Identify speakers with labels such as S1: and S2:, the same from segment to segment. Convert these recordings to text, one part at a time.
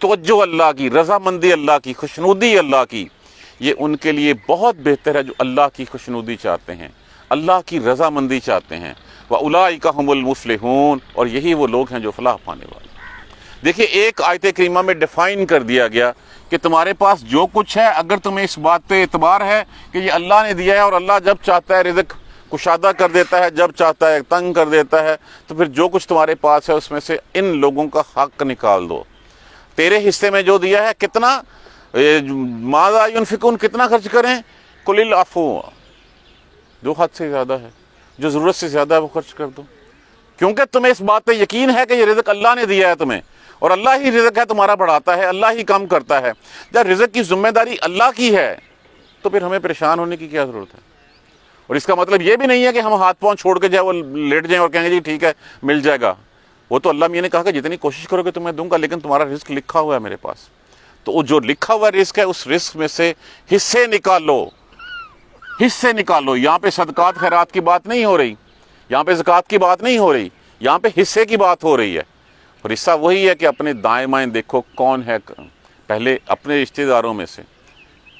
S1: توجہ اللہ کی، رضامندی اللہ کی، خوشنودی اللہ کی، یہ ان کے لیے بہت بہتر ہے جو اللہ کی خوشنودی چاہتے ہیں، اللہ کی رضامندی چاہتے ہیں۔ وَأُولَٰئِكَ هُمُ الْمُفْلِحُونَ، اور یہی وہ لوگ ہیں جو فلاح پانے والے۔ دیکھیے ایک آیت کریمہ میں ڈیفائن کر دیا گیا کہ تمہارے پاس جو کچھ ہے، اگر تمہیں اس بات پہ اعتبار ہے کہ یہ اللہ نے دیا ہے اور اللہ جب چاہتا ہے رزق کشادہ کر دیتا ہے، جب چاہتا ہے تنگ کر دیتا ہے، تو پھر جو کچھ تمہارے پاس ہے اس میں سے ان لوگوں کا حق نکال دو۔ تیرے حصے میں جو دیا ہے کتنا، ماذا ينفقون، کتنا خرچ کریں، قل العفو، جو حد سے زیادہ ہے، جو ضرورت سے زیادہ ہے وہ خرچ کر دو، کیونکہ تمہیں اس بات پہ یقین ہے کہ یہ رزق اللہ نے دیا ہے تمہیں، اور اللہ ہی رزق ہے تمہارا بڑھاتا ہے، اللہ ہی کم کرتا ہے۔ جب رزق کی ذمہ داری اللہ کی ہے تو پھر ہمیں پریشان ہونے کی کیا ضرورت ہے؟ اور اس کا مطلب یہ بھی نہیں ہے کہ ہم ہاتھ پاؤں چھوڑ کے جو ہے وہ لیٹ جائیں اور کہیں گے جی ٹھیک ہے مل جائے گا۔ وہ تو اللہ میاں نے کہا کہ جتنی کوشش کرو گے تمہیں دوں گا، لیکن تمہارا رزق لکھا ہوا ہے میرے پاس، تو وہ جو لکھا ہوا رزق ہے اس رزق میں سے حصے نکالو، حصے نکالو۔ یہاں پہ صدقات خیرات کی بات نہیں ہو رہی، یہاں پہ زکوٰۃ کی بات نہیں ہو رہی، یہاں پہ حصے کی بات ہو رہی ہے۔ اور حصہ وہی ہے کہ اپنے دائیں بائیں دیکھو کون ہے، پہلے اپنے رشتہ داروں میں سے،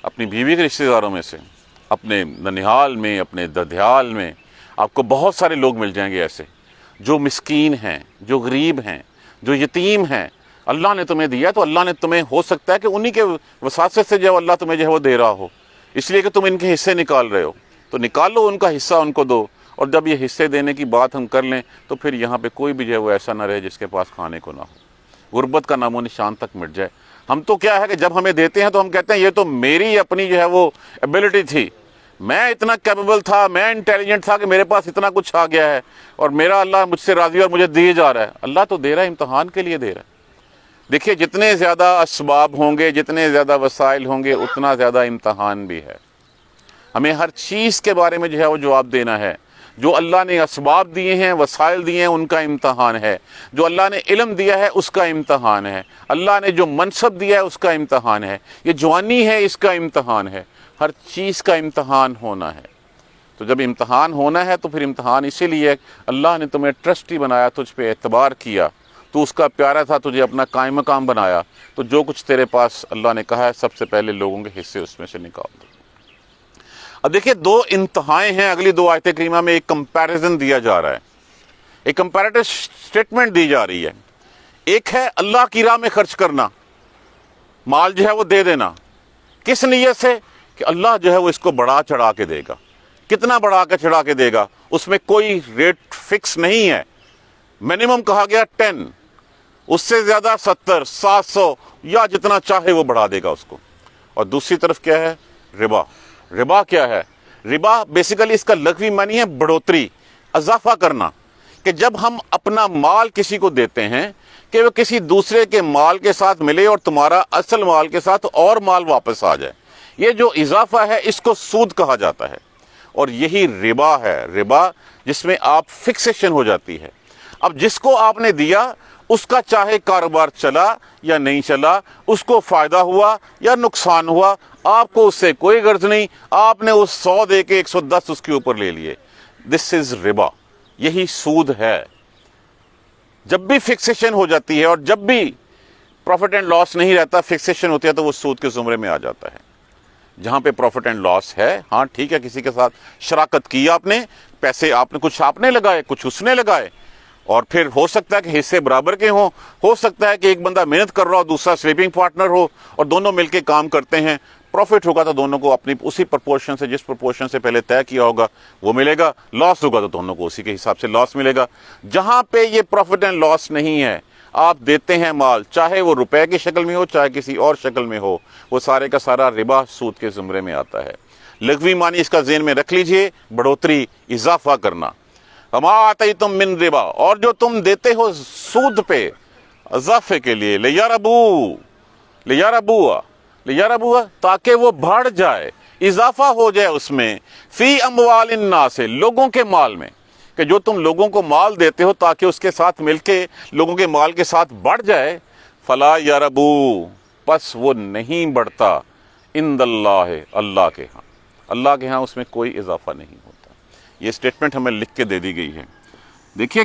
S1: اپنی بیوی کے رشتہ داروں میں سے، اپنے ننیحال میں، اپنے ددھیال میں، آپ کو بہت سارے لوگ مل جائیں گے ایسے جو مسکین ہیں، جو غریب ہیں، جو یتیم ہیں۔ اللہ نے تمہیں دیا تو اللہ نے تمہیں، ہو سکتا ہے کہ انہی کے وساطت سے جو اللہ تمہیں جو ہے وہ دے رہا ہو، اس لیے کہ تم ان کے حصے نکال رہے ہو، تو نکالو ان کا حصہ، ان کو دو۔ اور جب یہ حصے دینے کی بات ہم کر لیں تو پھر یہاں پہ کوئی بھی جو ہے وہ ایسا نہ رہے جس کے پاس کھانے کو نہ ہو، غربت کا نام و نشان تک مٹ جائے۔ ہم تو کیا ہے کہ جب ہمیں دیتے ہیں تو ہم کہتے ہیں یہ تو میری اپنی جو ہے وہ ایبلٹی تھی، میں اتنا کیپیبل تھا، میں انٹیلیجنٹ تھا کہ میرے پاس اتنا کچھ آ گیا ہے، اور میرا اللہ مجھ سے راضی اور مجھے دیے جا رہا ہے۔ اللہ تو دے رہا ہے، امتحان کے لیے دے رہا ہے۔ دیکھیے جتنے زیادہ اسباب ہوں گے، جتنے زیادہ وسائل ہوں گے، اتنا زیادہ امتحان بھی ہے۔ ہمیں ہر چیز کے بارے میں جو ہے وہ جواب دینا ہے۔ جو اللہ نے اسباب دیے ہیں، وسائل دیے ہیں، ان کا امتحان ہے۔ جو اللہ نے علم دیا ہے اس کا امتحان ہے۔ اللہ نے جو منصب دیا ہے اس کا امتحان ہے۔ یہ جوانی ہے، اس کا امتحان ہے۔ ہر چیز کا امتحان ہونا ہے۔ تو جب امتحان ہونا ہے تو پھر امتحان اسی لیے اللہ نے تمہیں ٹرسٹی بنایا، تجھ پہ اعتبار کیا، تو اس کا پیارا تھا، تجھے اپنا قائم مقام بنایا، تو جو کچھ تیرے پاس اللہ نے کہا ہے سب سے پہلے لوگوں کے حصے اس میں سے نکال دو۔ اب دیکھیے دو انتہائیں ہیں، اگلی دو آیت کریمہ میں ایک کمپیریزن دیا جا رہا ہے، ایک کمپیریٹو سٹیٹمنٹ دی جا رہی ہے۔ ایک ہے اللہ کی راہ میں خرچ کرنا، مال جو ہے وہ دے دینا، کس نیت سے کہ اللہ جو ہے وہ اس کو بڑھا چڑھا کے دے گا۔ کتنا بڑھا کے چڑھا کے دے گا، اس میں کوئی ریٹ فکس نہیں ہے، منیمم کہا گیا 10، اس سے زیادہ 70، 700 یا جتنا چاہے وہ بڑھا دے گا اس کو۔ اور دوسری طرف کیا ہے؟ ربا۔ ربا کیا ہے؟ ربا بیسیکلی اس کا لغوی معنی ہے بڑھوتری، اضافہ کرنا، کہ جب ہم اپنا مال کسی کو دیتے ہیں کہ وہ کسی دوسرے کے مال کے ساتھ ملے اور تمہارا اصل مال کے ساتھ اور مال واپس آ جائے، یہ جو اضافہ ہے اس کو سود کہا جاتا ہے، اور یہی ربا ہے۔ ربا جس میں آپ فکسیشن ہو جاتی ہے۔ اب جس کو آپ نے دیا اس کا چاہے کاروبار چلا یا نہیں چلا، اس کو فائدہ ہوا یا نقصان ہوا، آپ کو اس سے کوئی غرض نہیں، آپ نے اس 100 دے کے 110 اس کے اوپر لے لیے۔ دس از ربا، یہی سود ہے۔ جب بھی فکسیشن ہو جاتی ہے اور جب بھی پروفٹ اینڈ لاس نہیں رہتا، فکسیشن ہوتی ہے، تو وہ سود کے زمرے میں آ جاتا ہے۔ جہاں پہ پروفٹ اینڈ لاس ہے، ہاں ٹھیک ہے، کسی کے ساتھ شراکت کی آپ نے، پیسے آپ نے کچھ آپ نے لگائے، کچھ اس نے لگائے، اور پھر ہو سکتا ہے کہ حصے برابر کے ہوں، ہو سکتا ہے کہ ایک بندہ محنت کر رہا ہو، دوسرا سلیپنگ پارٹنر ہو، اور دونوں مل کے کام کرتے ہیں۔ پروفٹ ہوگا تو دونوں کو اپنی اسی پرپورشن سے، جس پرپورشن سے پہلے طے کیا ہوگا وہ ملے گا، لاس ہوگا تو دونوں کو اسی کے حساب سے لاس ملے گا۔ جہاں پہ یہ پروفٹ اینڈ لاس نہیں ہے، آپ دیتے ہیں مال، چاہے وہ روپے کی شکل میں ہو چاہے کسی اور شکل میں ہو، وہ سارے کا سارا ربا، سود کے زمرے میں آتا ہے۔ لغوی معنی اس کا ذہن میں رکھ لیجئے، بڑھوتری، اضافہ کرنا۔ وما آتیتم من ربا، اور جو تم دیتے ہو سود پہ، اضافے کے لیے، لیربوا، تاکہ وہ بڑھ جائے، اضافہ ہو جائے اس میں، فی اموال الناس، لوگوں کے مال میں، کہ جو تم لوگوں کو مال دیتے ہو تاکہ اس کے ساتھ مل کے لوگوں کے مال کے ساتھ بڑھ جائے، فلا یربو، پس وہ نہیں بڑھتا، عند اللہ، اللہ کے ہاں، اللہ کے ہاں اس میں کوئی اضافہ نہیں ہوتا۔ یہ سٹیٹمنٹ ہمیں لکھ کے دے دی گئی ہے۔ دیکھیے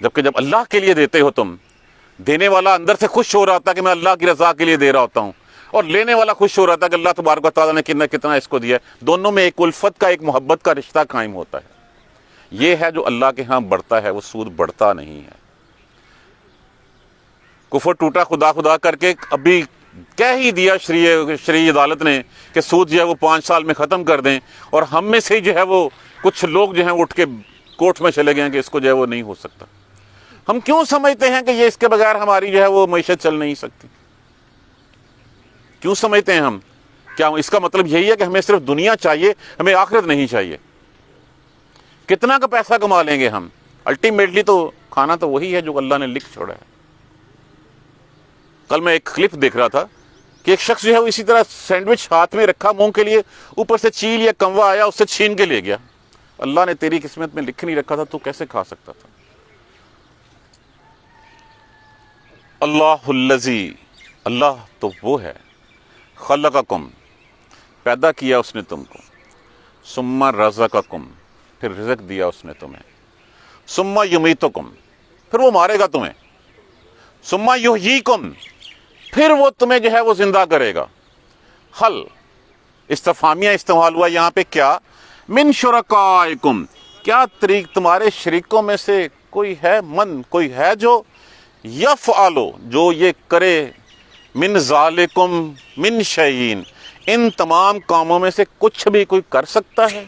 S1: جبکہ جب اللہ کے لیے دیتے ہو تم، دینے والا اندر سے خوش ہو رہا تھا کہ میں اللہ کی رضا کے لیے دے رہا ہوتا ہوں، اور لینے والا خوش ہو رہا تھا کہ اللہ تبارک و تعالیٰ نے کتنا اس کو دیا ہے، دونوں میں ایک الفت کا، ایک محبت کا رشتہ قائم ہوتا ہے۔ یہ ہے جو اللہ کے ہاں بڑھتا ہے، وہ سود بڑھتا نہیں ہے۔ کفر ٹوٹا خدا خدا کر کے ابھی کہہ ہی دیا شرعی عدالت نے کہ سود جو ہے وہ 5 سال میں ختم کر دیں، اور ہم میں سے جو ہے وہ کچھ لوگ جو ہیں اٹھ کے کورٹ میں چلے گئے ہیں کہ اس کو جو ہے وہ نہیں ہو سکتا۔ ہم کیوں سمجھتے ہیں کہ یہ اس کے بغیر ہماری جو ہے وہ معیشت چل نہیں سکتی؟ کیوں سمجھتے ہیں ہم؟ کیا اس کا مطلب یہی ہے کہ ہمیں صرف دنیا چاہیے، ہمیں آخرت نہیں چاہیے؟ کتنا کا پیسہ کما لیں گے ہم، الٹیمیٹلی تو کھانا تو وہی ہے جو اللہ نے لکھ چھوڑا ہے۔ کل میں ایک کلپ دیکھ رہا تھا کہ ایک شخص جو ہے وہ اسی طرح سینڈوچ ہاتھ میں رکھا منہ کے لیے، اوپر سے چیل یا کنوا آیا، اس سے چھین کے لے گیا۔ اللہ نے تیری قسمت میں لکھ نہیں رکھا تھا، تو کیسے کھا سکتا تھا؟ اللہ الذی، اللہ تو وہ ہے، خلقکم، پیدا کیا اس نے تم کو، ثم رزقکم، پھر رزق دیا اس نے تمہیں، ثم یمیتکم، پھر وہ مارے گا تمہیں، ثم یحییکم، پھر وہ تمہیں جو ہے وہ زندہ کرے گا۔ حل استفہامیہ استعمال ہوا یہاں پہ، کیا؟ من شرکائکم، کیا طریق تمہارے شریکوں میں سے کوئی ہے، کوئی ہے جو یفعلو، جو یہ کرے، من ذالکم من شیئین، ان تمام کاموں میں سے کچھ بھی کوئی کر سکتا ہے؟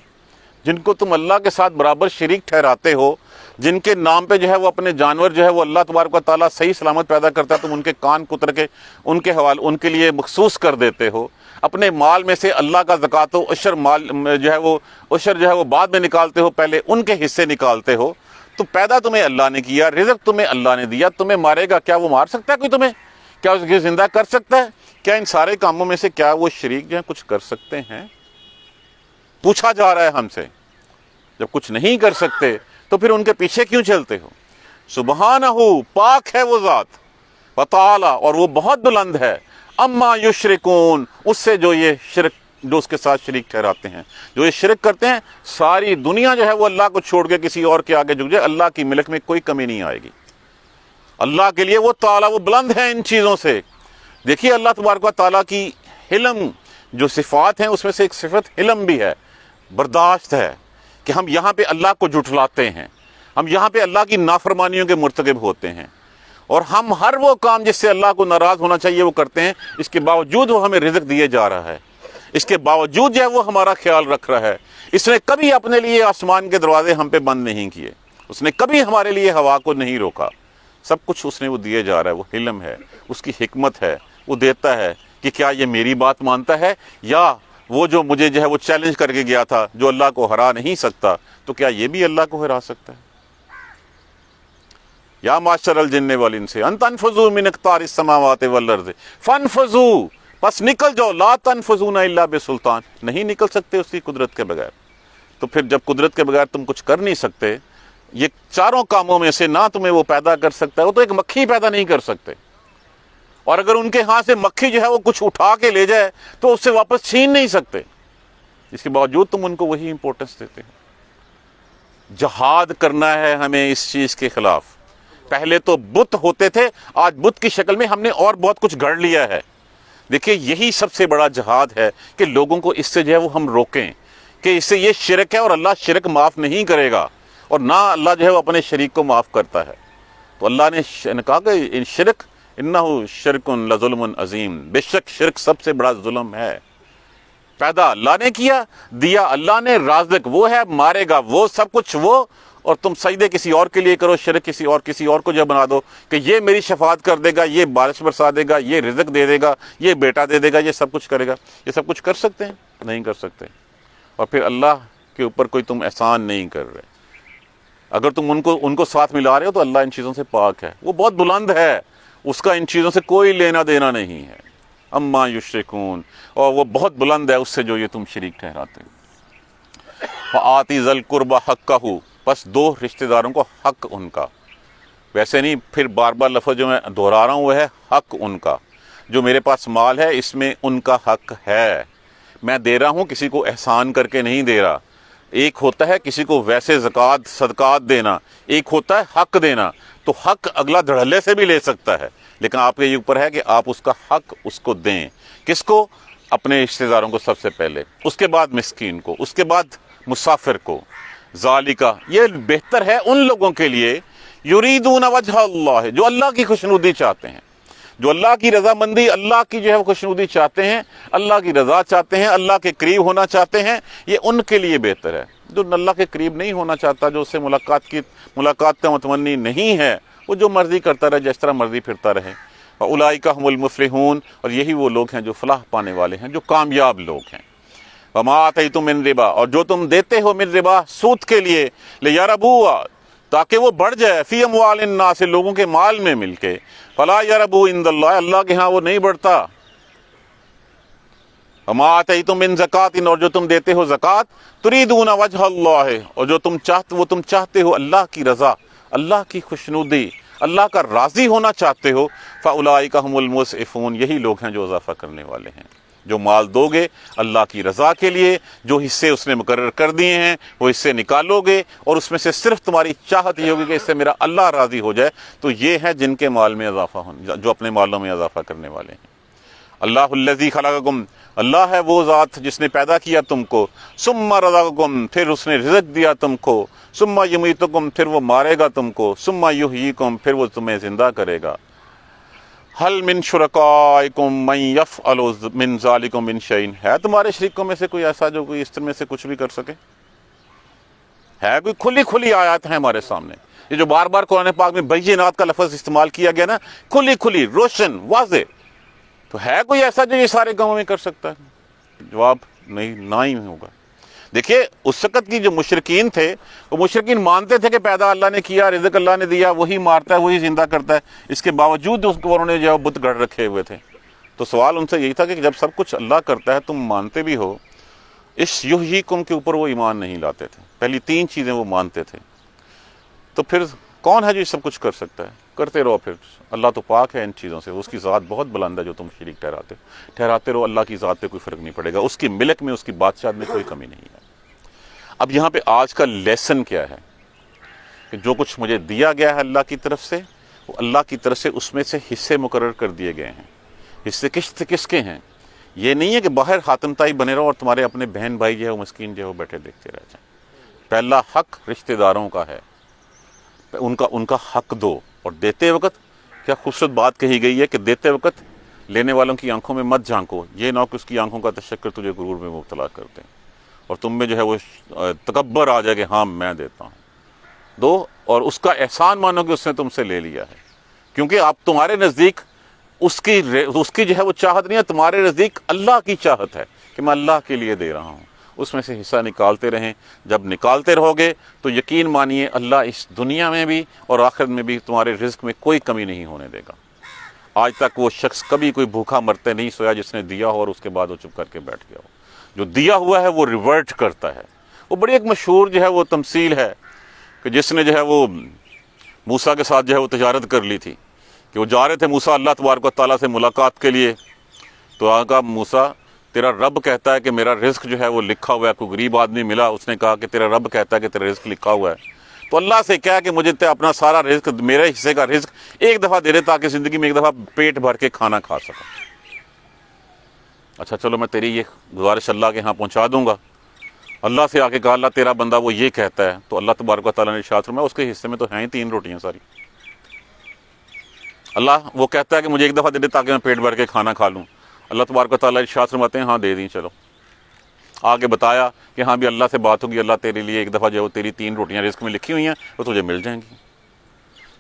S1: جن کو تم اللہ کے ساتھ برابر شریک ٹھہراتے ہو، جن کے نام پہ جو ہے وہ اپنے جانور جو ہے وہ اللہ تبارک و تعالیٰ صحیح سلامت پیدا کرتا ہے، تم ان کے کان کتر کے ان کے حوالے ان کے لیے مخصوص کر دیتے ہو۔ اپنے مال میں سے اللہ کا زکوٰۃ و عشر مال جو ہے وہ عشر جو ہے وہ بعد میں نکالتے ہو، پہلے ان کے حصے نکالتے ہو۔ تو پیدا تمہیں اللہ نے کیا، رزق تمہیں اللہ نے دیا، تمہیں مارے گا، کیا وہ مار سکتا ہے کوئی تمہیں؟ کیا اس کو زندہ کر سکتا ہے؟ کیا ان سارے کاموں میں سے کیا وہ شریک جو ہیں کچھ کر سکتے ہیں؟ پوچھا جا رہا ہے ہم سے۔ جب کچھ نہیں کر سکتے تو پھر ان کے پیچھے کیوں چلتے ہو؟ سبحانہ، پاک ہے وہ ذات، وتعالی، اور وہ بہت بلند ہے، اما یشرکون، اس سے جو یہ شرک، جو اس کے ساتھ شریک ٹھہراتے ہیں، جو یہ شرک کرتے ہیں۔ ساری دنیا جو ہے وہ اللہ کو چھوڑ کے کسی اور کے آگے جھک جائے، اللہ کی ملک میں کوئی کمی نہیں آئے گی۔ اللہ کے لیے وہ تعالیٰ، وہ بلند ہے ان چیزوں سے۔ دیکھیے اللہ تبارک و تعالیٰ کی حلم جو صفات ہیں، اس میں سے ایک صفت حلم بھی ہے، برداشت ہے، کہ ہم یہاں پہ اللہ کو جھٹلاتے ہیں، ہم یہاں پہ اللہ کی نافرمانیوں کے مرتکب ہوتے ہیں، اور ہم ہر وہ کام جس سے اللہ کو ناراض ہونا چاہیے وہ کرتے ہیں۔ اس کے باوجود وہ ہمیں رزق دیے جا رہا ہے، اس کے باوجود جو ہے وہ ہمارا خیال رکھ رہا ہے۔ اس نے کبھی اپنے لیے آسمان کے دروازے ہم پہ بند نہیں کیے، اس نے کبھی ہمارے لیے ہوا کو نہیں روکا۔ سب کچھ اس نے وہ دیے جا رہا ہے، وہ حلم ہے، اس کی حکمت ہے، وہ دیتا ہے کہ کیا یہ میری بات مانتا ہے، یا وہ جو مجھے جو ہے وہ چیلنج کر کے گیا تھا، جو اللہ کو ہرا نہیں سکتا، تو کیا یہ بھی اللہ کو ہرا سکتا ہے؟ یا معشر الجن والانس ان تنفذوا من اقطار السماوات والارض فانفذوا، پس نکل جاؤ، لا تنفذون الا بسلطان، نہیں نکل سکتے اس کی قدرت کے بغیر۔ تو پھر جب قدرت کے بغیر تم کچھ کر نہیں سکتے، یہ چاروں کاموں میں سے نہ تمہیں وہ پیدا کر سکتا ہے، وہ تو ایک مکھی پیدا نہیں کر سکتے، اور اگر ان کے ہاں سے مکھی جو ہے وہ کچھ اٹھا کے لے جائے تو اس سے واپس چھین نہیں سکتے، اس کے باوجود تم ان کو وہی امپورٹنس دیتے ہو۔ جہاد کرنا ہے ہمیں اس چیز کے خلاف۔ پہلے تو بت ہوتے تھے، آج بت کی شکل میں ہم نے اور بہت کچھ گھڑ لیا ہے۔ دیکھیں یہی سب سے بڑا جہاد ہے کہ لوگوں کو اس سے جو ہے وہ ہم روکیں کہ اس سے یہ شرک ہے، اور اللہ شرک معاف نہیں کرے گا، اور نہ اللہ جو ہے وہ اپنے شریک کو معاف کرتا ہے۔ تو اللہ نے کہا کہ ان شرک انہ شرک لظلم عظیم، بے شک شرک سب سے بڑا ظلم ہے۔ پیدا اللہ نے کیا، دیا اللہ نے، رازق وہ ہے، مارے گا وہ، سب کچھ وہ، اور تم سجدے کسی اور کے لیے کرو، شرک کسی اور کو جو بنا دو کہ یہ میری شفاعت کر دے گا، یہ بارش برسا دے گا، یہ رزق دے دے گا، یہ بیٹا دے دے گا، یہ سب کچھ کرے گا۔ یہ سب کچھ کر سکتے ہیں؟ نہیں کر سکتے۔ اور پھر اللہ کے اوپر کوئی تم احسان نہیں کر رہے۔ اگر تم ان کو ساتھ ملا رہے ہو تو اللہ ان چیزوں سے پاک ہے، وہ بہت بلند ہے، اس کا ان چیزوں سے کوئی لینا دینا نہیں ہے۔ اما یشرکون، اور وہ بہت بلند ہے اس سے جو یہ تم شریک ٹھہراتے ہو۔ فآتی ذی القربى حقہ، بس دو رشتہ داروں کو حق ان کا، ویسے نہیں پھر بار بار لفظ جو میں دہرا رہا ہوں وہ ہے حق ان کا۔ جو میرے پاس مال ہے اس میں ان کا حق ہے، میں دے رہا ہوں، کسی کو احسان کر کے نہیں دے رہا۔ ایک ہوتا ہے کسی کو ویسے زکوٰۃ صدقات دینا، ایک ہوتا ہے حق دینا. تو حق اگلا دھڑلے سے بھی لے سکتا ہے، لیکن آپ کے یہ اوپر ہے کہ آپ اس کا حق اس کو دیں. کس کو؟ اپنے رشتہ داروں کو سب سے پہلے، اس کے بعد مسکین کو، اس کے بعد مسافر کو. ذالکا، یہ بہتر ہے ان لوگوں کے لیے یریدون وجہ اللہ، جو اللہ کی خوشنودی چاہتے ہیں، جو اللہ کی رضامندی، اللہ کی جو ہے وہ خوشنودی چاہتے ہیں، اللہ کی رضا چاہتے ہیں، اللہ کے قریب ہونا چاہتے ہیں. یہ ان کے لیے بہتر ہے. جو اللہ کے قریب نہیں ہونا چاہتا، جو اس سے ملاقات کا متمنی نہیں ہے، وہ جو مرضی کرتا رہے، جس طرح مرضی پھرتا رہے. اولئک هم المفلحون، اور یہی وہ لوگ ہیں جو فلاح پانے والے ہیں، جو کامیاب لوگ ہیں. وما آتیتم من ربا، اور جو تم دیتے ہو من ربا، سود کے لیے، لیربوا، تاکہ وہ بڑھ جائے، فی اموال الناس، لوگوں کے مال میں مل کے، فلا یربو عند اللہ، اللہ کے ہاں وہ نہیں بڑھتا. وما آتیتم من زکات، اور جو تم دیتے ہو زکات، تریدون وجہ اللہ، اور جو تم چاہتے ہو اللہ کی رضا، اللہ کی خوشنودی، اللہ کا راضی ہونا چاہتے ہو، فاولئک هم المضعفون، یہی لوگ ہیں جو اضافہ کرنے والے ہیں. جو مال دو گے اللہ کی رضا کے لیے، جو حصے اس نے مقرر کر دیے ہیں وہ حصے نکالو گے، اور اس میں سے صرف تمہاری چاہت یہ ہوگی کہ اس سے میرا اللہ راضی ہو جائے، تو یہ ہے جن کے مال میں اضافہ جو اپنے مالوں میں اضافہ کرنے والے ہیں. اللہ الذی خلقکم، اللہ ہے وہ ذات جس نے پیدا کیا تم کو، ثم رزقکم، پھر اس نے رزق دیا تم کو، ثم یمیتکم، پھر وہ مارے گا تم کو، ثم یحییکم، پھر وہ تمہیں زندہ کرے گا. حل من شرکائکم من یفعل من ذالکم من شیء، ہے تمہارے شریکوں میں سے کوئی ایسا جو کوئی اس طرح میں سے کچھ بھی کر سکے؟ ہے کوئی؟ کھلی آیات ہیں ہمارے سامنے. یہ جو بار بار قرآن پاک میں بینات کا لفظ استعمال کیا گیا نا، کھلی روشن واضح، تو ہے کوئی ایسا جو یہ سارے گاؤں میں کر سکتا ہے؟ جواب نہیں، نہ ہی ہوگا. دیکھیے اس وقت کی جو مشرکین تھے، وہ مشرکین مانتے تھے کہ پیدا اللہ نے کیا، رزق اللہ نے دیا، وہی مارتا ہے، وہی زندہ کرتا ہے. اس کے باوجود اس کو انہوں نے جو بت گڑھ رکھے ہوئے تھے. تو سوال ان سے یہی تھا کہ جب سب کچھ اللہ کرتا ہے، تم مانتے بھی ہو، اس یحییکم کے اوپر وہ ایمان نہیں لاتے تھے. پہلی تین چیزیں وہ مانتے تھے، تو پھر کون ہے جو یہ سب کچھ کر سکتا ہے؟ کرتے رہو. پھر اللہ تو پاک ہے ان چیزوں سے، اس کی ذات بہت بلند ہے. جو تم شریک ٹھہراتے رہو، اللہ کی ذات پہ کوئی فرق نہیں پڑے گا. اس کی ملک میں، اس کی بادشاہت میں کوئی کمی نہیں ہے. اب یہاں پہ آج کا لیسن کیا ہے کہ جو کچھ مجھے دیا گیا ہے اللہ کی طرف سے، وہ اللہ کی طرف سے اس میں سے حصے مقرر کر دیے گئے ہیں. حصے کس کے ہیں؟ یہ نہیں ہے کہ باہر خاتم تائی بنے رہو اور تمہارے اپنے بہن بھائی جو ہے وہ مسکین جو ہے وہ بیٹھے دیکھتے رہ جائیں. پہلا حق رشتہ داروں کا ہے، ان کا حق دو. اور دیتے وقت کیا خوبصورت بات کہی گئی ہے کہ دیتے وقت لینے والوں کی آنکھوں میں مت جھانکو، یہ نہ کہ اس کی آنکھوں کا تشکر تجھے غرور میں مبتلا کر دیں اور تم میں جو ہے وہ تکبر آ جائے کہ ہاں میں دیتا ہوں. دو، اور اس کا احسان مانو کہ اس نے تم سے لے لیا ہے، کیونکہ آپ تمہارے نزدیک اس کی جو ہے وہ چاہت نہیں ہے، تمہارے نزدیک اللہ کی چاہت ہے کہ میں اللہ کے لیے دے رہا ہوں. اس میں سے حصہ نکالتے رہیں. جب نکالتے رہو گے تو یقین مانیے اللہ اس دنیا میں بھی اور آخرت میں بھی تمہارے رزق میں کوئی کمی نہیں ہونے دے گا. آج تک وہ شخص کبھی کوئی بھوکا مرتے نہیں سویا جس نے دیا ہو اور اس کے بعد وہ چپ کر کے بیٹھ گیا ہو. جو دیا ہوا ہے وہ ریورٹ کرتا ہے. وہ بڑی ایک مشہور جو ہے وہ تمثیل ہے کہ جس نے جو ہے وہ موسیٰ کے ساتھ جو ہے وہ تجارت کر لی تھی کہ وہ جا رہے تھے موسیٰ اللہ تبارک و تعالیٰ سے ملاقات کے لیے. تو آقا کہا موسیٰ تیرا رب کہتا ہے کہ میرا رزق جو ہے وہ لکھا ہوا ہے. کوئی غریب آدمی ملا، اس نے کہا کہ تیرا رب کہتا ہے کہ تیرا رزق لکھا ہوا ہے. تو اللہ سے کہا کہ مجھے اپنا سارا رزق، میرے حصے کا رزق ایک دفعہ دے دے تاکہ زندگی میں ایک دفعہ پیٹ بھر کے کھانا کھا سکوں. اچھا چلو میں تیری یہ گزارش اللہ کے ہاں پہنچا دوں گا. اللہ سے آ کے کہا اللہ تیرا بندہ وہ یہ کہتا ہے. تو اللہ تبارک و تعالیٰ نے ارشاد فرمایا اس کے حصے میں تو ہیں ہی 3 روٹیاں ساری. اللہ وہ کہتا ہے کہ مجھے ایک دفعہ دے دے تاکہ میں پیٹ بھر کے کھانا کھا لوں. اللہ تبارک و تعالیٰ ارشاد فرماتے ہیں ہاں دے دیں. چلو آگے بتایا کہ ہاں بھی اللہ سے بات ہوگی، اللہ تیرے لیے ایک دفعہ جو وہ تیری 3 روٹیاں رزق میں لکھی ہوئی ہیں وہ تجھے مل جائیں گی.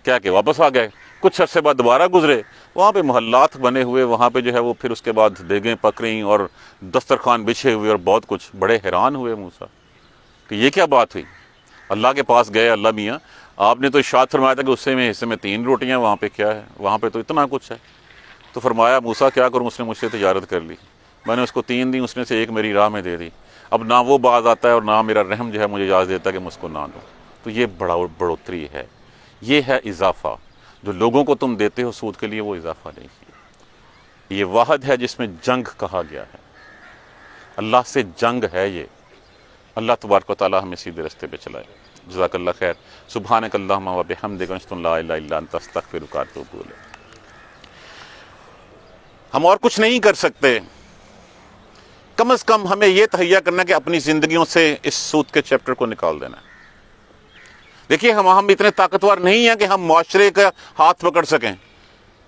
S1: کیا کہ واپس آ گئے. کچھ عرصے بعد دوبارہ گزرے، وہاں پہ محلات بنے ہوئے، وہاں پہ جو ہے وہ پھر اس کے بعد دیگیں پک رہی اور دسترخوان بچھے ہوئے اور بہت کچھ. بڑے حیران ہوئے موسیٰ کہ یہ کیا بات ہوئی. اللہ کے پاس گئے، اللہ میاں آپ نے تو ارشاد فرمایا تھا کہ اس میں حصے میں 3 روٹیاں، وہاں پہ کیا ہے، وہاں پہ تو اتنا کچھ ہے. تو فرمایا موسیٰ کیا کروں، اس نے مجھ سے تجارت کر لی، میں نے اس کو 3 دی، اس نے سے 1 میری راہ میں دے دی. اب نہ وہ باز آتا ہے اور نہ میرا رحم جو ہے مجھے اجازت دیتا ہے کہ میں اس کو نہ دوں. تو یہ بڑھوتری ہے، یہ ہے اضافہ. جو لوگوں کو تم دیتے ہو سود کے لیے وہ اضافہ نہیں ہے. یہ واحد ہے جس میں جنگ کہا گیا ہے. اللہ سے جنگ ہے. یہ اللہ تبارک و تعالی ہمیں سیدھے راستے پہ چلائے. جزاک اللہ خیر. سبحانک اللہم و بحمدک اشہد ان لا الہ الا انت استغفرک و اتوب الیک. ہم اور کچھ نہیں کر سکتے، کم از کم ہمیں یہ تہیا کرنا کہ اپنی زندگیوں سے اس سود کے چیپٹر کو نکال دینا. دیکھیے ہم اتنے طاقتور نہیں ہیں کہ ہم معاشرے کا ہاتھ پکڑ سکیں.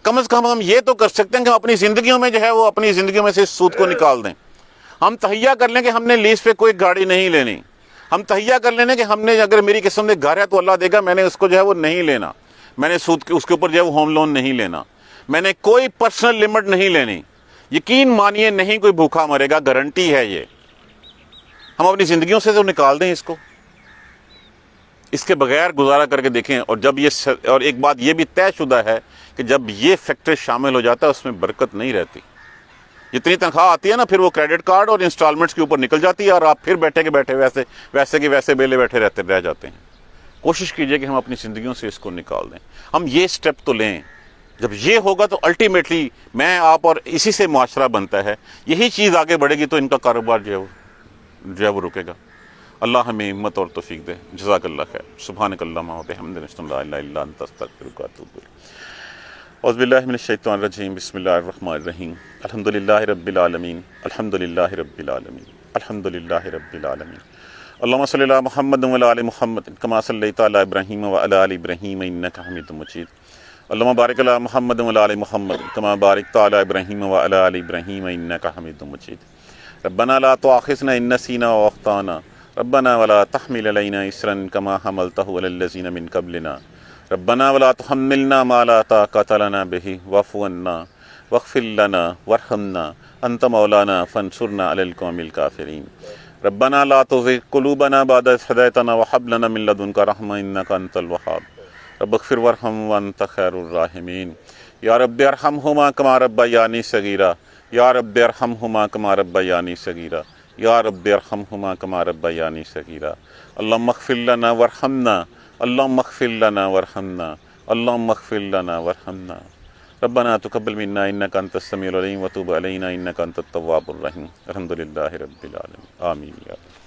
S1: کم از کم ہم یہ تو کر سکتے ہیں کہ ہم اپنی زندگیوں میں جو ہے وہ اپنی زندگیوں میں سے اس سود کو نکال دیں. ہم تہیا کر لیں کہ ہم نے لیز پہ کوئی گاڑی نہیں لینی. ہم تہیا کر لیں کہ ہم نے اگر میری قسم میں گھر ہے تو اللہ دے گا، میں نے اس کو جو ہے وہ نہیں لینا. میں نے سود اس کے اوپر جو ہے وہ ہوم لون نہیں لینا. میں نے کوئی پرسنل لمٹ نہیں لینی. یقین مانیے نہیں کوئی بھوکا مرے گا، گارنٹی ہے یہ. ہم اپنی زندگیوں سے تو نکال دیں اس کو. اس کے بغیر گزارا کر کے دیکھیں. اور ایک بات یہ بھی طے شدہ ہے کہ جب یہ فیکٹر شامل ہو جاتا ہے اس میں برکت نہیں رہتی. جتنی تنخواہ آتی ہے نا پھر وہ کریڈٹ کارڈ اور انسٹالمنٹس کے اوپر نکل جاتی ہے اور آپ پھر بیٹھے کے بیٹھے ویسے کے ویسے بیلے بیٹھے رہ جاتے ہیں. کوشش کیجئے کہ ہم اپنی زندگیوں سے اس کو نکال دیں. ہم یہ سٹیپ تو لیں. جب یہ ہوگا تو الٹیمیٹلی میں آپ اور اسی سے معاشرہ بنتا ہے. یہی چیز آگے بڑھے گی تو ان کا کاروبار جو ہے وہ رکے گا. اللہ ہمیں ہمت اور توفیق دے. جزاک اللہ خیر. سبحانک اللہم و بحمدک اشہد ان لا الہ الا انت استغفرک و اتوب الیک. اعوذ باللہ من الشیطان الرجیم. بسم اللہ الرحمن الرحیم. الحمدللہ رب العالمین. الحمدللہ رب العالمین. الحمدللہ رب العالمین. اللہم صلی علی محمد و علی آل محمد کما صلیت علی ابراہیم و علی آل ابراہیم انک حمید مجید. اللہم بارک علی محمد و علی آل محمد کما بارکت علی ابراہیم و علی آل ابراہیم انک حمید مجید. ربنا لا تؤاخذنا ان نسینا و اخطانا ربنا ولا تحمل علینا اسرا کما حملتہ علی الذین من قبلنا ربنا ولا تحملنا ما لا طاقۃ لنا به واعف عنا واغفر لنا وارحمنا انت مولانا فانصرنا علی القوم الکافرین. ربنا لا تزغ قلوبنا بعد إذ هديتنا وهب لنا من لدنك رحمة إنك أنت الوهاب. رب اغفر وارحم وأنت خير الراحمين. یا رب ارحمهما كما ربياني صغيرا. یا رب ارحمهما كما ربياني صغيرا. یا رب ارحمهما كما ربياني صغيرا. اللهم اغفر لنا وارحمنا. اللهم اغفر لنا وارحمنا. اللهم اغفر لنا وارحمنا. ربنا تقبل منا انك انت السميع العليم وتب علينا انك انت التواب الرحيم. الحمد لله رب العالمين. آمين يا رب.